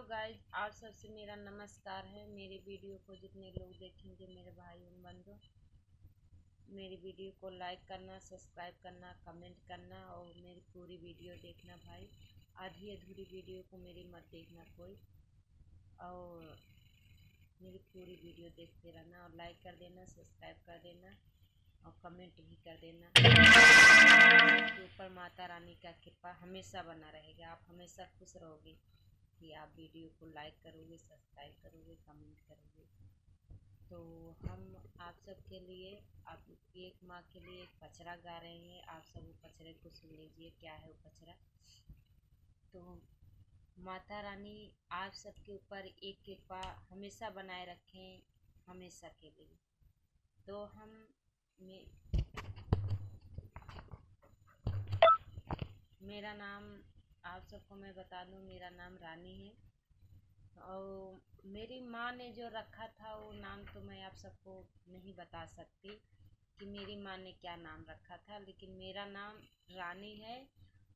Guys, आप सबसे मेरा नमस्कार है। मेरी वीडियो को जितने लोग देखेंगे मेरे भाई एवं बंधु, मेरी वीडियो को लाइक करना, सब्सक्राइब करना, कमेंट करना और मेरी पूरी वीडियो देखना भाई। आधी अधूरी वीडियो को मेरी मत देखना कोई, और मेरी पूरी वीडियो देखते रहना और लाइक कर देना, सब्सक्राइब कर देना और कमेंट भी कर देना। सबके ऊपर माता रानी का कृपा हमेशा बना रहेगा। आप हमेशा खुश रहोगे कि आप वीडियो को लाइक करोगे, सब्सक्राइब करोगे, कमेंट करोगे। तो हम आप सबके लिए, आप एक माँ के लिए एक पचरा गा रहे हैं। आप सब वो पचरे को सुन लीजिए, क्या है वो पचरा। तो माता रानी आप सबके ऊपर एक कृपा हमेशा बनाए रखें, हमेशा के लिए। तो मेरा नाम आप सबको मैं बता दूं, मेरा नाम रानी है। और मेरी माँ ने जो रखा था वो नाम तो मैं आप सबको नहीं बता सकती कि मेरी माँ ने क्या नाम रखा था, लेकिन मेरा नाम रानी है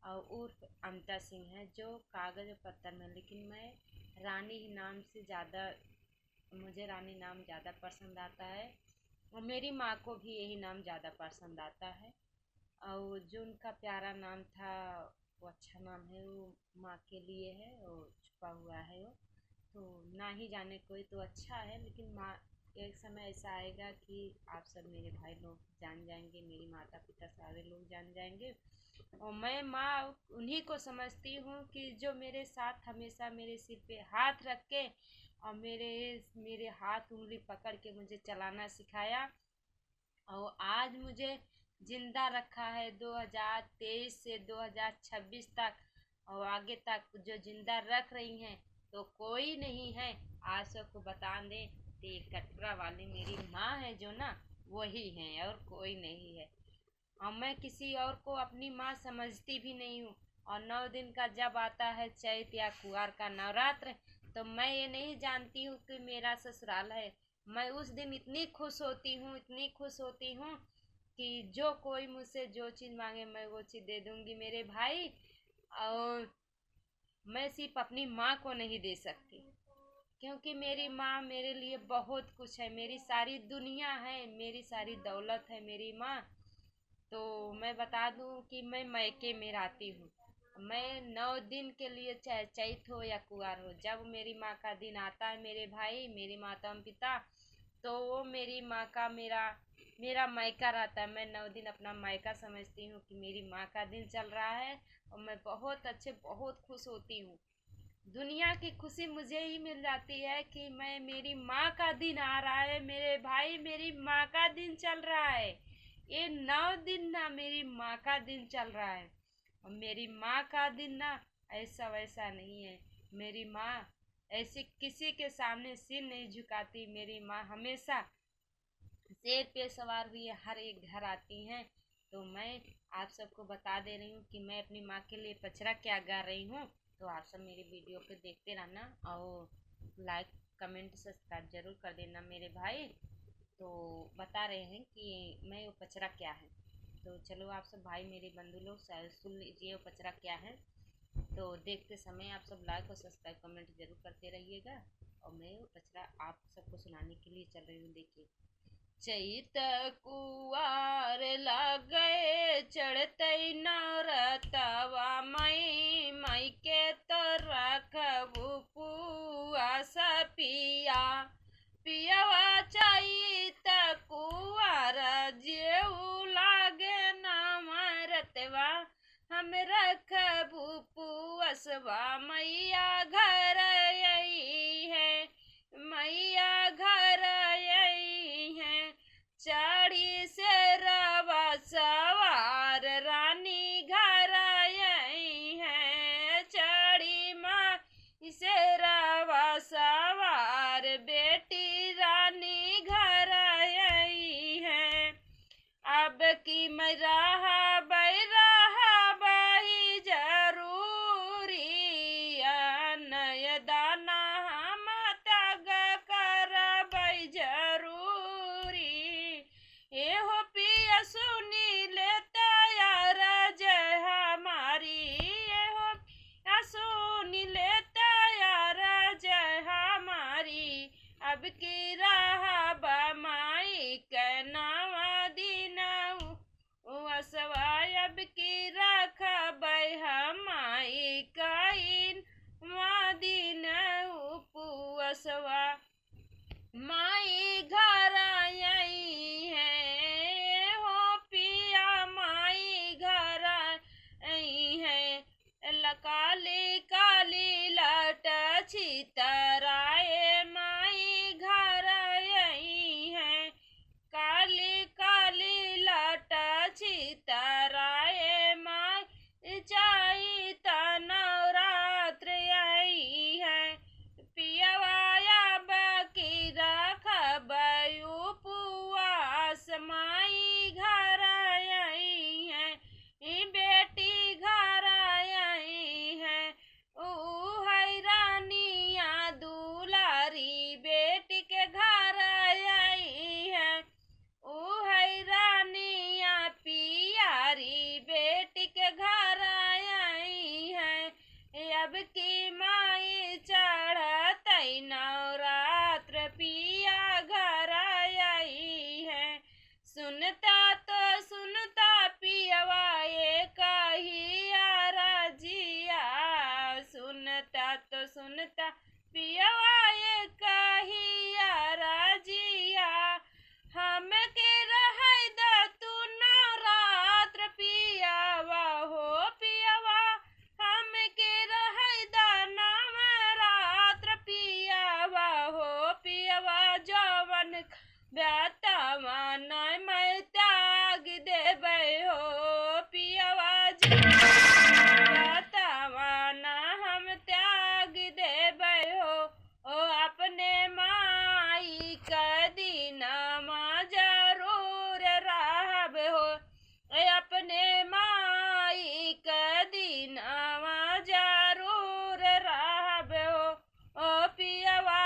और उर्फ अमता सिंह है, जो कागज़ और पत्थर में। लेकिन मैं रानी नाम से ज़्यादा, मुझे रानी नाम ज़्यादा पसंद आता है और मेरी माँ को भी यही नाम ज़्यादा पसंद आता है। और जो उनका प्यारा नाम था वो अच्छा नाम है, वो माँ के लिए है और छुपा हुआ है वो। तो ना ही जाने कोई तो अच्छा है, लेकिन माँ एक समय ऐसा आएगा कि आप सब मेरे भाई लोग जान जाएंगे, मेरी माता पिता सारे लोग जान जाएंगे। और मैं माँ उन्हीं को समझती हूँ कि जो मेरे साथ हमेशा मेरे सिर पे हाथ रख के और मेरे हाथ उंगली पकड़ के मुझे चलाना सिखाया और आज मुझे जिंदा रखा है 2023 से 2026 तक, और आगे तक जो जिंदा रख रही हैं तो कोई नहीं है। आप सबको बता दें तो ये कटरा वाली मेरी माँ है जो ना, वही है और कोई नहीं है। और मैं किसी और को अपनी माँ समझती भी नहीं हूँ। और 9 दिन का जब आता है चैत या कुआर का नवरात्र, तो मैं ये नहीं जानती हूँ कि मेरा ससुराल है। मैं उस दिन इतनी खुश होती हूँ, इतनी खुश होती हूँ कि जो कोई मुझसे जो चीज़ मांगे मैं वो चीज़ दे दूँगी मेरे भाई। और मैं सिर्फ अपनी माँ को नहीं दे सकती, क्योंकि मेरी माँ मेरे लिए बहुत कुछ है, मेरी सारी दुनिया है, मेरी सारी दौलत है मेरी माँ। तो मैं बता दूं कि मैं मायके में रहती हूँ। मैं 9 दिन के लिए, चाहे चैत हो या कुआर हो, जब मेरी माँ का दिन आता है मेरे भाई, मेरी माता पिता, तो वो मेरी माँ का मेरा मेरा मायका रहता है। मैं 9 दिन अपना मायका समझती हूँ कि मेरी माँ का दिन चल रहा है और मैं बहुत खुश होती हूँ। दुनिया की खुशी मुझे ही मिल जाती है कि मैं मेरी माँ का दिन आ रहा है मेरे भाई, मेरी माँ का दिन चल रहा है। ये 9 दिन ना मेरी माँ का दिन चल रहा है। और मेरी माँ का दिन ना ऐसा वैसा नहीं है। मेरी माँ ऐसे किसी के सामने सिर नहीं झुकाती। मेरी माँ हमेशा शेर पे सवार हुई हर एक घर आती हैं। तो मैं आप सबको बता दे रही हूँ कि मैं अपनी माँ के लिए पचरा क्या गा रही हूँ। तो आप सब मेरी वीडियो को देखते रहना और लाइक कमेंट सब्सक्राइब जरूर कर देना मेरे भाई। तो बता रहे हैं कि मैं वो पचरा क्या है। तो चलो आप सब भाई मेरे बंधु लोग सुन लीजिए वो पचरा क्या है। तो देखते समय आप सब लाइक और सब्सक्राइब कमेंट जरूर करते रहिएगा। और मैं वो पचरा आप सबको सुनाने के लिए चल रही हूँ। देखिए। चैत कुआर लगे चढ़ते नौरतवा मई मई के तो रखबू पुआ सपिया पियवा चैत कुआर जेऊ लागे ना मरतवा हम रखबू पुअसवा मैया घर यही है, मैया घर यही है। चढ़ी से रवा सवार रानी घर यही है, चढ़ी माँ से रवा सवार बेटी रानी घर यही है। अब की मैं रहा बैरहा बही जरूरी भेसवा माई घर आई है हो पिया माई घर आई है काली काली लट छितराए माई घर आई है काली काली लट छितराए माई चाई नवरात्र आई है पियवाया बकी रखब उपवास माई घर आई है बेटी घर आई है ऊ है रानिया दुलारी बेटी के घर आई है ऊ है रानिया पियारी बेटी के घर आई है अब की माई चढ़त नवरात्र पिया घर आई है सुनता पियवा कही राजिया सुनता पियवा कही राजिया हम के रह तू नवरात्र पियवा हो पियवा हम के रह नवरात्र पियवा हो पियवा जवन ब्यातवा न मैं त्याग देबै हो पियवा ब्यातवा न हम त्याग देबै हो ओ अपने माई के दिन जरूर रहब हो अपने माई के दिन जरूर रहब हो ओ पियवा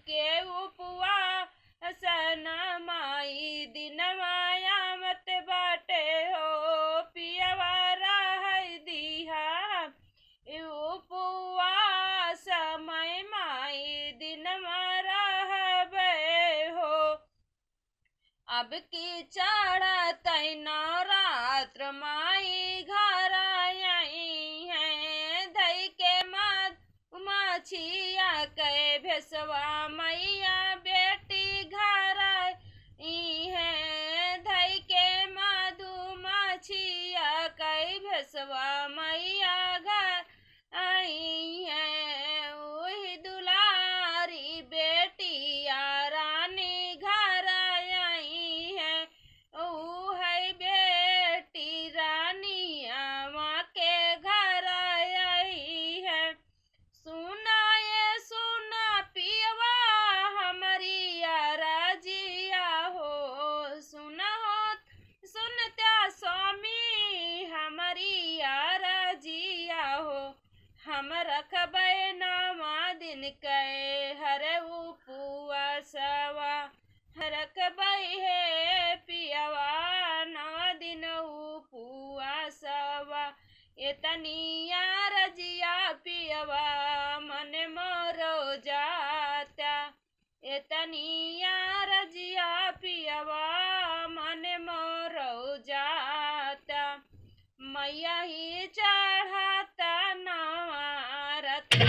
के उपवास न माई दिन माया मत बाटे हो पियवा रह दिहा उपवास मैं माई दिन रहबे हो अब की चढ़त नवरात्र माई घर आई है धई के माछिया के भेसवा मैया बेटी घर आई है धई के मधुमाछिया के भेसवा मैया घर आई है वही दुलारी बेटिया रानी घर आई है ऊ है बेटी रानिया माँ के घर आई है सुना पियवा हमारी राजिया हो सुनता स्वामी हमारी राजिया हो हम रखबै नवा दिन के हर उपवासवा रखबै हे पियवा नवा दिन उपवासवा एतनिया रजिया पियवा मन मोरो जाता एतनिया रजिया पियवा मन मोरो जाता मैया ही चढ़ाता नवरात्र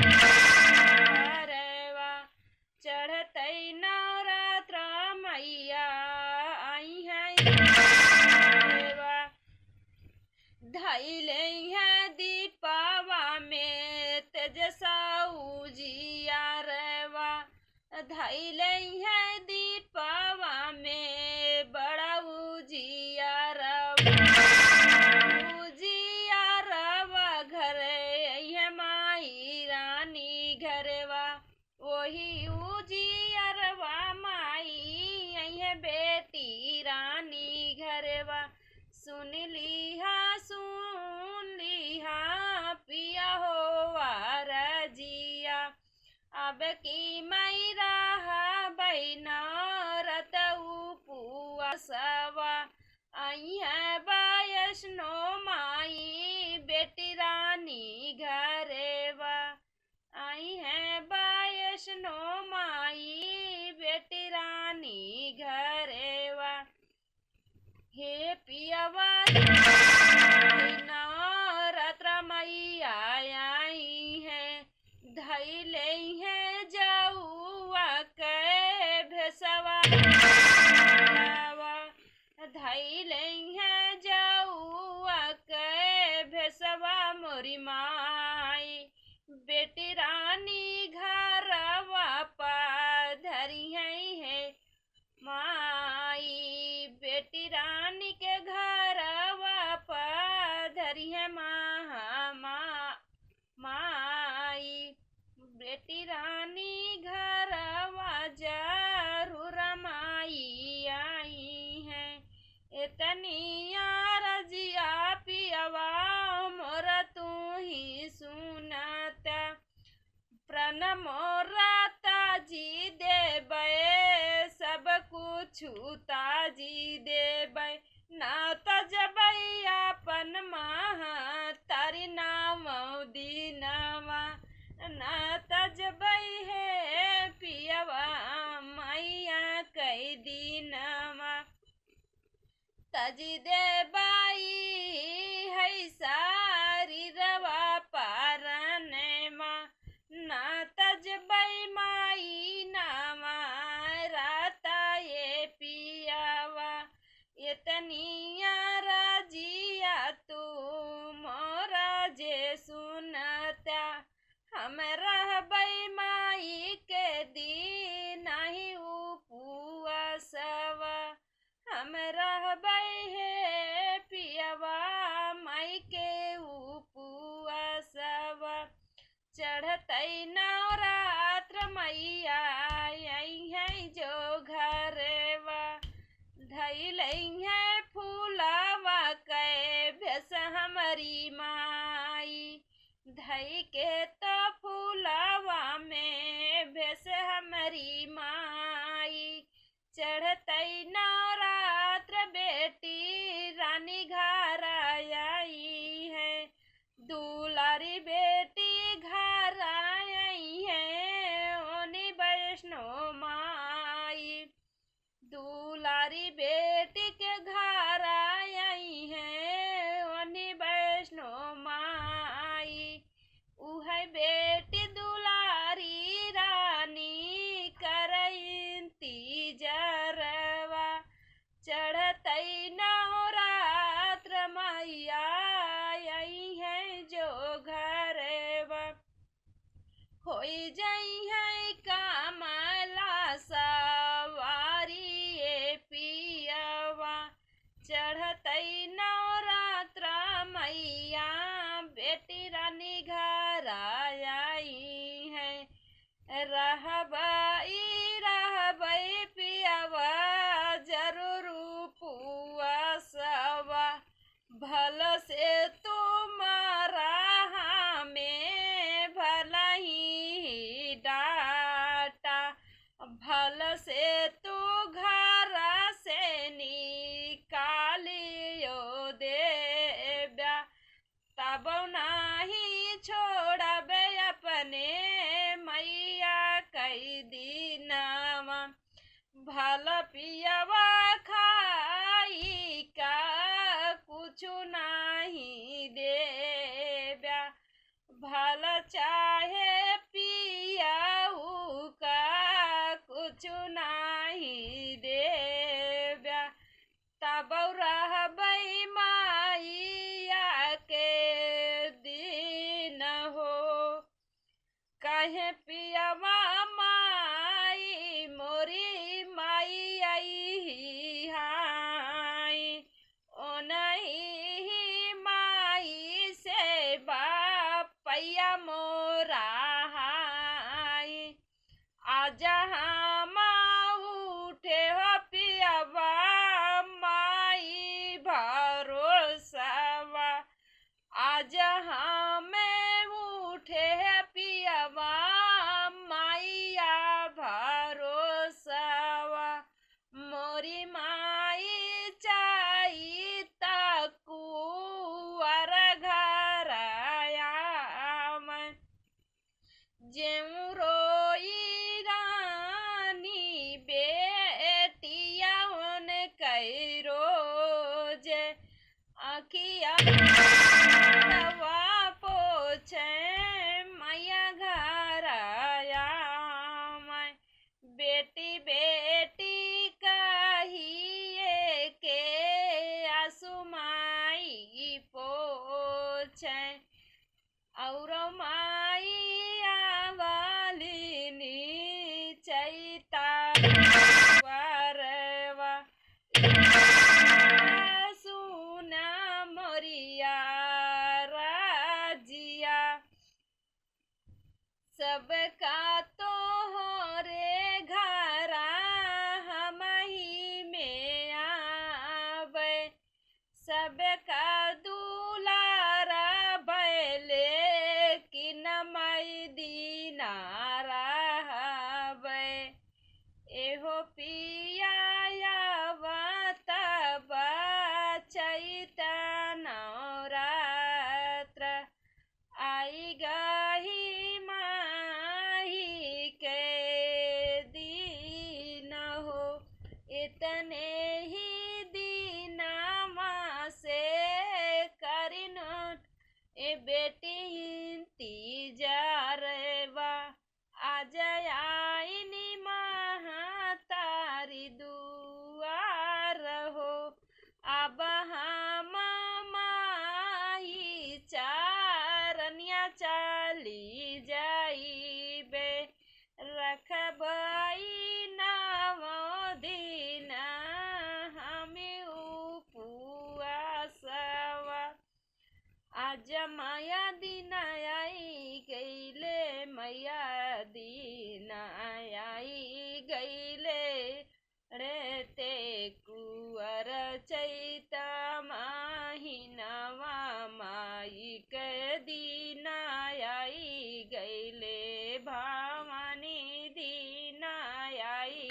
चढ़त नवरात्र मैया आई है धैले है दीपावा में तेजसा उजिया रेवा धैले है दीपावा में बड़ा उजिया रवा घर है माई रानी घरवा वही उजियरवा माई है बेटी रानी घरवा सुन लिहा पिया हो रजिया अब की मई रहा बैनरत उपवासवा आई है वैष्णो माई बेटी रानी घरेवा आई है वैष्णो माई बेटी रानी घरेवा हे पियवा नवरात्र मैया आई है धैले है जऊआ के भेसवा मोरी माई, बेटी रानी घरवा पा धरी है माई, बेटी रानी के घरवा पा धरी है माई, बेटी रानी घरवा जरूर माई आई है। इतनी रजिया पियवा मोर तू ही सुनता, प्रण मोरा ताजी देबै सब कुछ ताजी देबै, ना तजबै अपन महा तारी नाम दीनवा, ना तजबै है पियवा मैया कई दीनवा, तजी देबाई है सारी रवा पारनेमा, ना तजबै माई नामा राता ये पियावा, इतनी राजिया तू मोरा जे सुनता, हम रहबै माई के दी नहीं उपवासवा, हम रहबै हे पियवा माई के उपवासवा, चढ़तै नवरात्र मैया आई है जो घरवा, धैलै है फूलवा के भेस हमारी माई, धई के तो फूलवा में भेस हमारी माई, चढ़तै नवरात्र बेटी रानी घर आई है, दुलारी बेटी घर आई है ओनी वैष्णो माई, दुलारी बेटी के घर आई है ओनी वैष्णो माई, उहै बेटी दुलारी रानी करती जरवा, चढ़तै नवरात्र मैया आई है जो घरवा, होई जाई है कामला सवारी ये पियवा, चढ़तै नवरात्र मैया बेटी रानी घर आई है, रहबै पियवा जरूर उपवासवा, भल से तुम्हारा हमें भला ही डाटा, भल से तू घर से निकालियो देब्या, तब नाही छोड़बे अपने मैया कई दिनवा, भल पियवा खाई का कुछ नहीं देब्या, भल चाहे पियाऊ का कुछ नहीं देब्या, तब रहबै माइया के दिन हो, कहे पियवा माई मोरी माई आई हाई, ओ नहीं माई से बापैया मोरा हाई, आजा हम उठे हो पियवा माई भरोसवा, आज हमें उठे पियवा माइया भरोसवा, मोरी माई चाही तकुवर घर आवन, जेऊ रोई रानी बेटिया उन कई रोज, आखिया दवा पोछे मैया घर आया मैं, बेटी बेटी छे और माइया वाली नी चैता वरवा सुना मोरिया राजिया सबका तो हो रे घरा हम ही में आवे सबका दुलारा बैले कि नमई दीना रहबे एहो पिया तब चैत नवरात्र आई गही माही के दिन हो इतने ही दिन से करिनो ए बेटी तीजरवा आज आईनी महातारी दुआर हो अब हम माई चारनिया चली जाइबे रखबई नवो दिन हम उपवासवा आज माया दिन आई गईले मैया दिन आई गईले रे ते कुंवर चैत महीनवा माई के दिन आई गईले भवानी दिन आई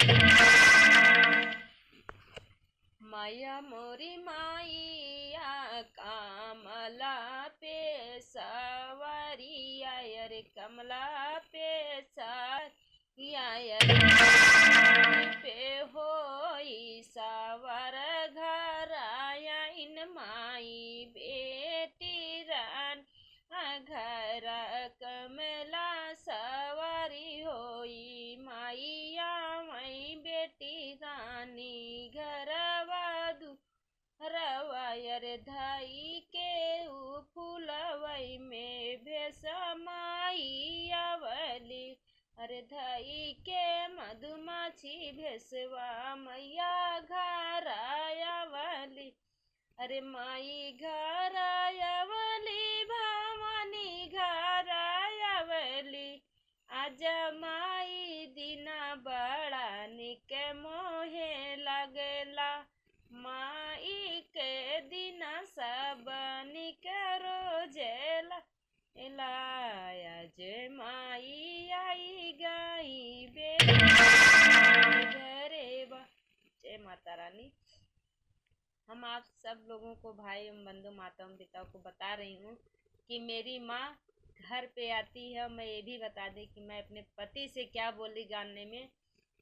माया मोरी माइया कमला पे सवरिया रे कमला पे सवरिया पे होई सवर घर आया इन माई बेटी रान घर कमला सवारी होई माइया मई बेटी रानी घर रवायर धाई के फूलवई में भेस माई आवली अरे धाई के मधुमाछी भेसवा मैया घर आवली अरे माई घर आवली भवानी घर आवली आज माई दिना बड़ा निक मोहे लगला माई के दिना सब निक रोजेला आज माई आई गई घरे बा। जय माता रानी। हम आप सब लोगों को भाई एवं बंधु माता एवं पिताओं को बता रही हूँ कि मेरी माँ घर पे आती है। मैं ये भी बता दें कि मैं अपने पति से क्या बोली गाने में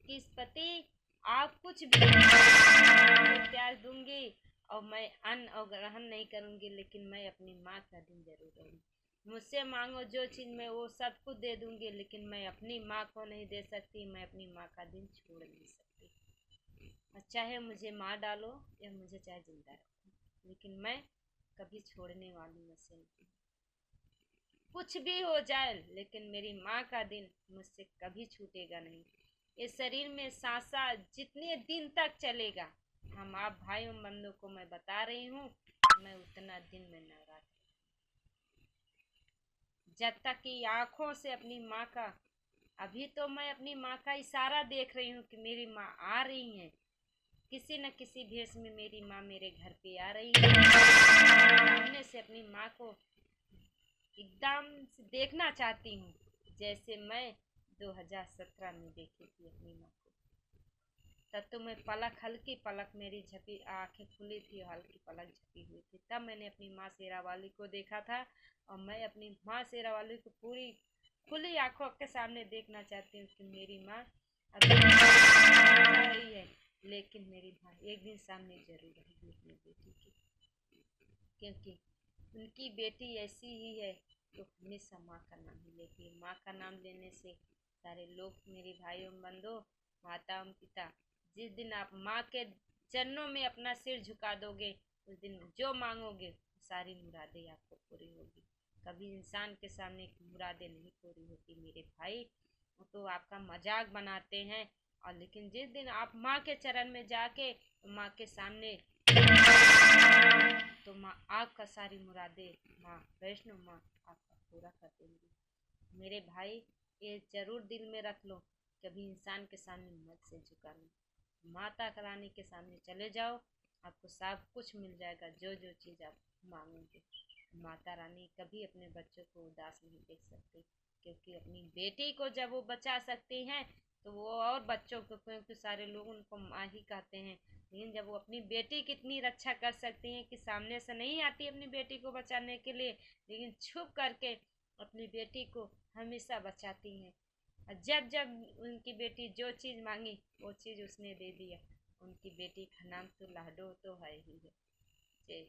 कि पति आप कुछ भी त्याग दूंगी और मैं अन्न और ग्रहण नहीं करूंगी, लेकिन मैं अपनी माँ का दिन जरूर रहूंगी। मुझसे मांगो जो चीज़ मैं वो सब कुछ दे दूंगी, लेकिन मैं अपनी माँ को नहीं दे सकती। मैं अपनी माँ का दिन छोड़ नहीं सकती। चाहे मुझे मार डालो या मुझे चाहे जिंदा रखो, लेकिन मैं कभी छोड़ने वाली मुझसे नहीं। कुछ भी हो जाए, लेकिन मेरी माँ का दिन मुझसे कभी छूटेगा नहीं। इस शरीर में सांसा जितने दिन तक चलेगा, हम आप भाई एवं बंधु को मैं बता रही हूँ, मैं उतना दिन में नवरात्र जब तक कि आँखों से अपनी माँ का, अभी तो मैं अपनी माँ का इशारा देख रही हूँ कि मेरी माँ आ रही है। किसी न किसी भेष में मेरी माँ मेरे घर पे आ रही है। सामने से अपनी माँ को एकदम से देखना चाहती हूँ, जैसे मैं 2017 में देखी थी अपनी माँ को। तब तो मैं पलक, हल्की पलक मेरी झपी, आंखें खुली थी, हल्की पलक झपी हुई थी। तब मैंने अपनी माँ शेरावाली को देखा था, और मैं अपनी माँ शेरावाली को पूरी खुली आंखों के सामने देखना चाहती हूँ कि मेरी माँ अभी रही है, लेकिन मेरी माँ एक दिन सामने जरूर रहेगी अपनी बेटी की, क्योंकि उनकी बेटी ऐसी ही है तो हमेशा माँ का नाम ही लेती है। माँ का नाम लेने से सारे लोग, मेरे भाइयों बंधु, माता एवं पिता, जिस दिन आप माँ के चरणों में अपना सिर झुका दोगे, उस दिन जो मांगोगे सारी मुरादें आपको पूरी होगी। कभी इंसान के सामने मुरादें नहीं पूरी होती मेरे भाई। वो तो आपका मजाक बनाते हैं, और लेकिन जिस दिन आप माँ के चरण में जाके माँ के सामने तो माँ आपका सारी मुरादें, माँ वैष्णो माँ आपका पूरा कर देंगी मेरे भाई। ये जरूर दिल में रख लो, कभी इंसान के सामने मत से झुकाना। माता रानी के सामने चले जाओ, आपको सब कुछ मिल जाएगा, जो जो चीज़ आप मांगोगे। माता रानी कभी अपने बच्चों को उदास नहीं देख सकती, क्योंकि अपनी बेटी को जब वो बचा सकती हैं तो वो और बच्चों को, क्योंकि सारे लोग उनको माँ ही कहते हैं, लेकिन जब वो अपनी बेटी की इतनी रक्षा कर सकती हैं कि सामने से नहीं आती अपनी बेटी को बचाने के लिए, लेकिन छुप करके अपनी बेटी को हमेशा बचाती हैं। और जब जब उनकी बेटी जो चीज़ मांगी वो चीज़ उसने दे दिया। उनकी बेटी का नाम तो लाडो तो है ही है। जय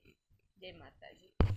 जय माता जी।